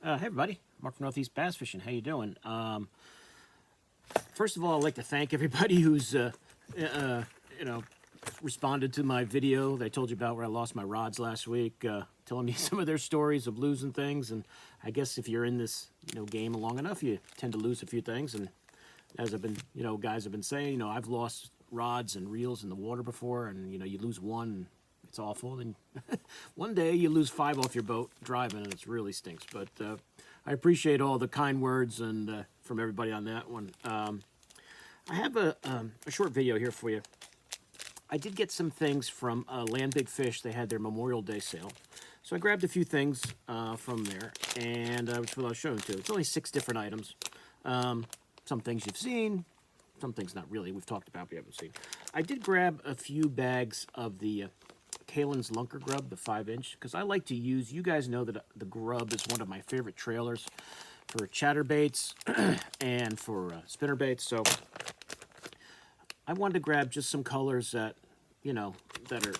Hey everybody, Mark from Northeast Bass Fishing. How you doing? First of all, I'd like to thank everybody who's responded to my video that I told you about where I lost my rods last week, telling me some of their stories of losing things. And I guess if you're in this game long enough, you tend to lose a few things. And as I've been, guys have been saying, I've lost rods and reels in the water before, and you lose one. And it's awful. And one day you lose 5 off your boat driving, and it really stinks. But I appreciate all the kind words and from everybody on that one. I have a short video here for you. I did get some things from LandBigFish. They had their Memorial Day sale. So I grabbed a few things from there, and which I'll show you too. It's only 6 different items. Some things you've seen, some things not really. We've talked about, but you haven't seen. I did grab a few bags of the Kalin's lunker grub, the 5-inch, because I like to use, you guys know that the grub is one of my favorite trailers for chatterbaits and for spinnerbaits. So I wanted to grab just some colors that, that are,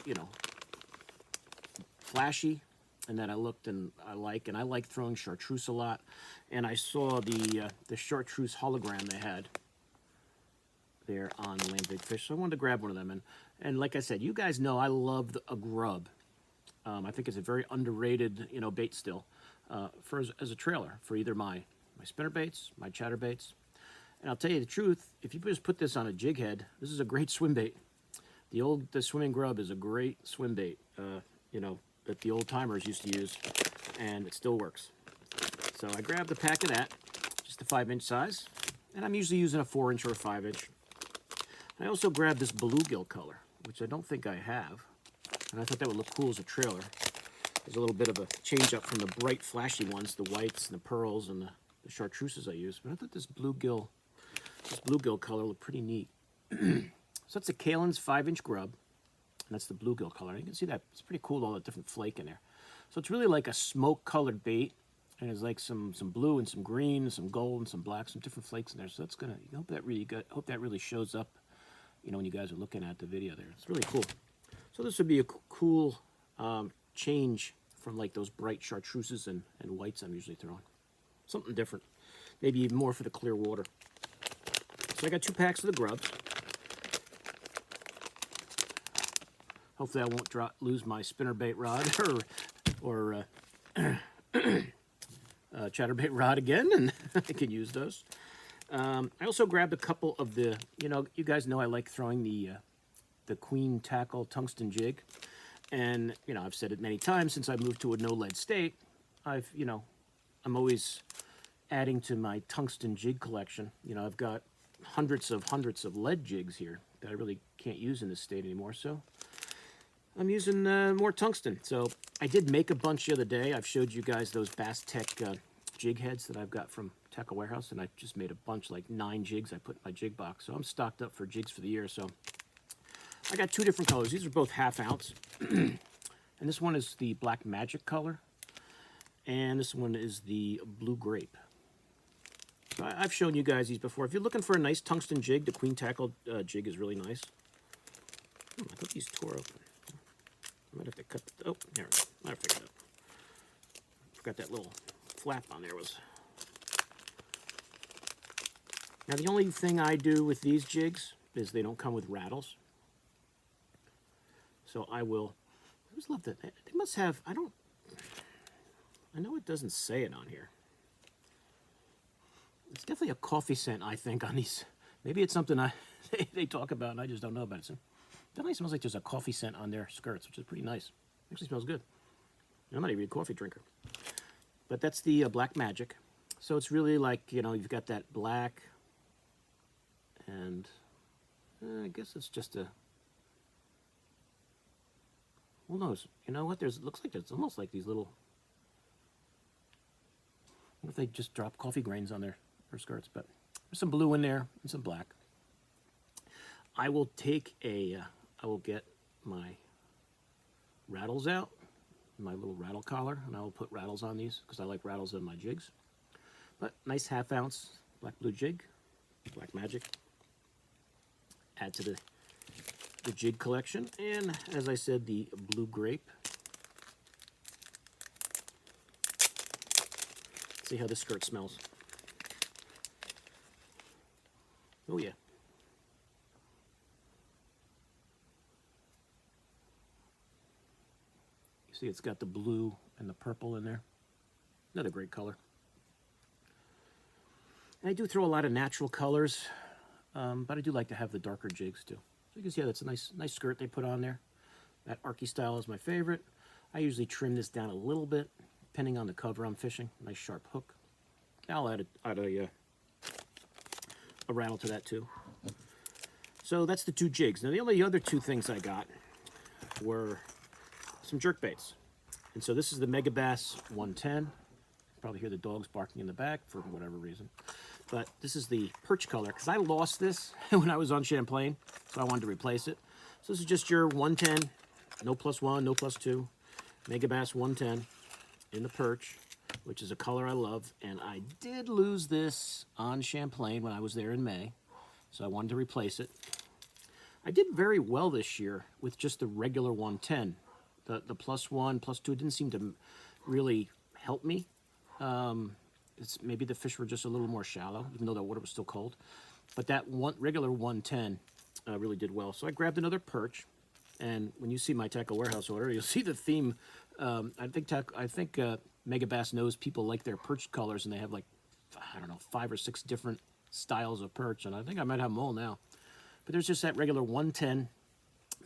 flashy and that I looked and I like throwing chartreuse a lot. And I saw the chartreuse hologram they had there on LandBigFish, so I wanted to grab one of them. And like I said, you guys know I love a grub. I think it's a very underrated, bait still as a trailer for either my spinnerbaits, my chatterbaits. And I'll tell you the truth, if you just put this on a jig head, this is a great swim bait. The swimming grub is a great swim bait, that the old timers used to use, and it still works. So I grabbed a pack of that, just the 5-inch size, and I'm usually using a 4-inch or a 5-inch. I also grabbed this bluegill color, which I don't think I have, and I thought that would look cool as a trailer. There's a little bit of a change up from the bright flashy ones, the whites and the pearls and the chartreuses I use, but I thought this bluegill color looked pretty neat. So that's a Kalin's 5-inch grub, and that's the bluegill color. You can see that it's pretty cool, all the different flake in there. So it's really like a smoke colored bait, and there's like some blue and some green, some gold and some black, some different flakes in there. So that's gonna, hope that really shows up, when you guys are looking at the video there. It's really cool. So this would be a cool change from like those bright chartreuses and whites I'm usually throwing. Something different, maybe even more for the clear water. So I got 2 packs of the grubs. Hopefully I won't lose my spinnerbait rod or chatterbait rod again, and I can use those. I also grabbed a couple of the, you guys know I like throwing the queen tackle tungsten jig, and I've said it many times since I moved to a no lead state. I'm always adding to my tungsten jig collection. I've got hundreds of lead jigs here that I really can't use in this state anymore, so I'm using more tungsten. So I did make a bunch the other day. I've showed you guys those Bass Tech jig heads that I've got from Tackle Warehouse, and I just made a bunch, like 9 jigs I put in my jig box. So I'm stocked up for jigs for the year. So I got 2 different colors. These are both 1/2 ounce. And this one is the Black Magic color, and this one is the Blue Grape. So I've shown you guys these before. If you're looking for a nice tungsten jig, the Queen Tackle jig is really nice. I thought these tore open. I might have to cut. Oh, there we go. I figured it out. Forgot that little flap on there was. Now the only thing I do with these jigs is they don't come with rattles. So I will. I always love that. They must have. I know it doesn't say it on here. It's definitely a coffee scent, I think, on these. Maybe it's something they talk about and I just don't know about it. So, it definitely smells like there's a coffee scent on their skirts, which is pretty nice. Actually smells good. I'm not even a coffee drinker. But that's the Black Magic. So it's really like, you've got that black, and I guess it's just a, who knows? You know what? Looks like it's almost like these little, what if they just drop coffee grains on their skirts? But there's some blue in there and some black. I will get my rattles out, my little rattle collar, and I will put rattles on these because I like rattles in my jigs. But nice 1/2 ounce black blue jig, Black Magic. Add to the jig collection, and as I said, the Blue Grape. See how this skirt smells. Oh yeah. You see it's got the blue and the purple in there. Another great color. And I do throw a lot of natural colors, but I do like to have the darker jigs too. So you can see that's a nice skirt they put on there. That archy style is my favorite. I usually trim this down a little bit, depending on the cover I'm fishing. Nice sharp hook. I'll add a rattle to that too. So that's the two jigs. Now the only other two things I got were some jerkbaits. And so this is the Megabass 110. Probably hear the dogs barking in the back for whatever reason. But this is the perch color, because I lost this when I was on Champlain, so I wanted to replace it. So this is just your 110, no +1, no +2, Megabass 110 in the perch, which is a color I love. And I did lose this on Champlain when I was there in May, so I wanted to replace it. I did very well this year with just the regular 110. The +1, +2 didn't seem to really help me. It's maybe the fish were just a little more shallow, even though the water was still cold. But that regular 110 really did well. So I grabbed another perch, and when you see my Tackle Warehouse order, you'll see the theme. I think Megabass knows people like their perch colors, and they have like, I don't know, 5 or 6 different styles of perch, and I think I might have them all now. But there's just that regular 110,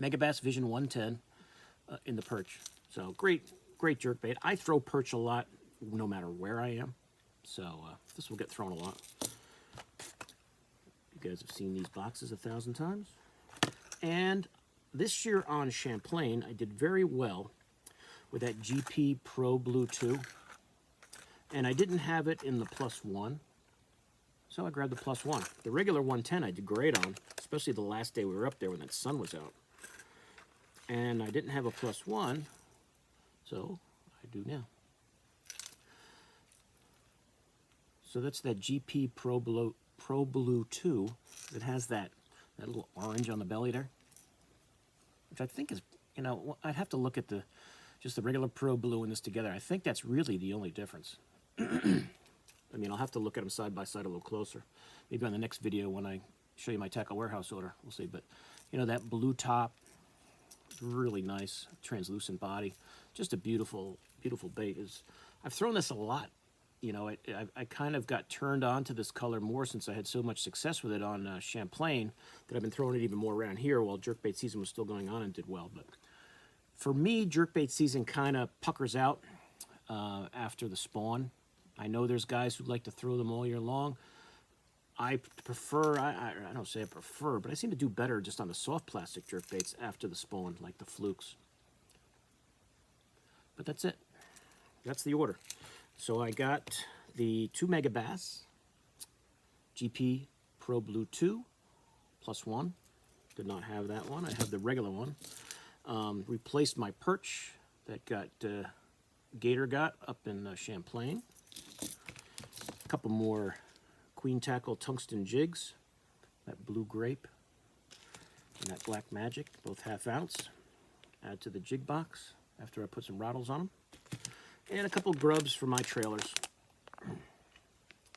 Megabass Vision 110 in the perch. So great jerkbait. I throw perch a lot, no matter where I am. So this will get thrown a lot. You guys have seen these boxes 1,000 times. And this year on Champlain, I did very well with that GP Pro Blue 2. And I didn't have it in the +1. So I grabbed the +1. The regular 110 I did great on, especially the last day we were up there when that sun was out. And I didn't have a +1, so I do now. So that's that GP Pro Blue 2 that has that little orange on the belly there, which I think is, you know, I'd have to look at just the regular Pro Blue and this together. I think that's really the only difference. I mean, I'll have to look at them side by side a little closer. Maybe on the next video when I show you my Tackle Warehouse order, we'll see. But, you know, that blue top, really nice, translucent body. Just a beautiful, beautiful bait. I've thrown this a lot. You know, I kind of got turned on to this color more since I had so much success with it on Champlain that I've been throwing it even more around here while jerkbait season was still going on and did well. But for me, jerkbait season kind of puckers out after the spawn. I know there's guys who like to throw them all year long. I prefer, I don't say I prefer, but I seem to do better just on the soft plastic jerkbaits after the spawn, like the flukes. But that's it. That's the order. So I got the 2 Megabass GP Pro Blue 2 +1. Did not have that one. I have the regular one. Replaced my perch that Gator got up in Champlain. A couple more Queen Tackle Tungsten jigs. That blue grape and that black magic, both 1/2 ounce. Add to the jig box after I put some rattles on them. And a couple grubs for my trailers.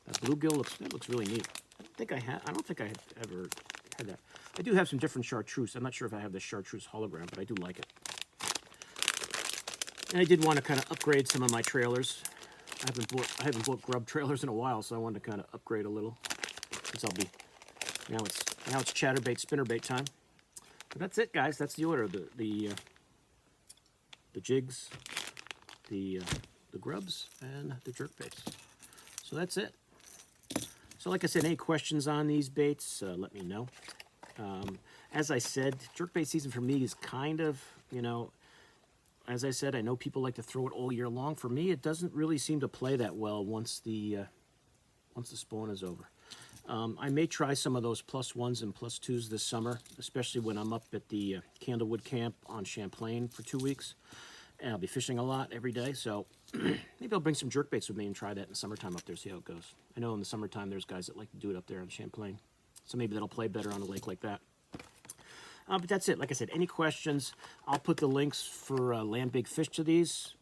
That bluegill looks really neat. I don't think I had ever had that. I do have some different chartreuse. I'm not sure if I have the chartreuse hologram, but I do like it. And I did want to kind of upgrade some of my trailers. I haven't bought grub trailers in a while, so I wanted to kind of upgrade a little. Since now it's chatterbait, spinnerbait time. But that's it, guys. That's the order. The jigs, the grubs, and the jerkbaits. So that's it. So like I said, any questions on these baits, let me know. As I said, jerkbait season for me is kind of, you know, as I said, I know people like to throw it all year long. For me, it doesn't really seem to play that well once the spawn is over. I may try some of those +1s and +2s this summer, especially when I'm up at the Candlewood Camp on Champlain for 2 weeks. And I'll be fishing a lot every day, so maybe I'll bring some jerkbaits with me and try that in the summertime up there, see how it goes. I know in the summertime there's guys that like to do it up there on Champlain, so maybe that'll play better on a lake like that. But that's it. Like I said, any questions, I'll put the links for LandBigFish to these.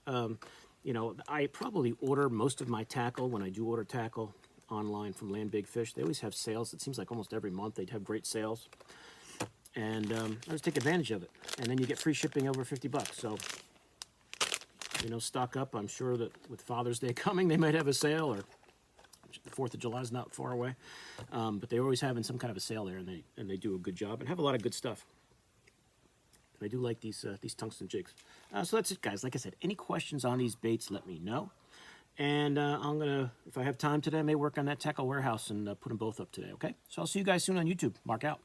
you know, I probably order most of my tackle when I do order tackle online from LandBigFish. They always have sales. It seems like almost every month they'd have great sales. And I just take advantage of it. And then you get free shipping over 50 bucks. So, you know, stock up. I'm sure that with Father's Day coming, they might have a sale, or the 4th of July is not far away. But they're always having some kind of a sale there, and they do a good job and have a lot of good stuff. And I do like these tungsten jigs. So that's it, guys. Like I said, any questions on these baits, let me know. And I'm going to, if I have time today, I may work on that tackle warehouse and put them both up today, okay? So I'll see you guys soon on YouTube. Mark out.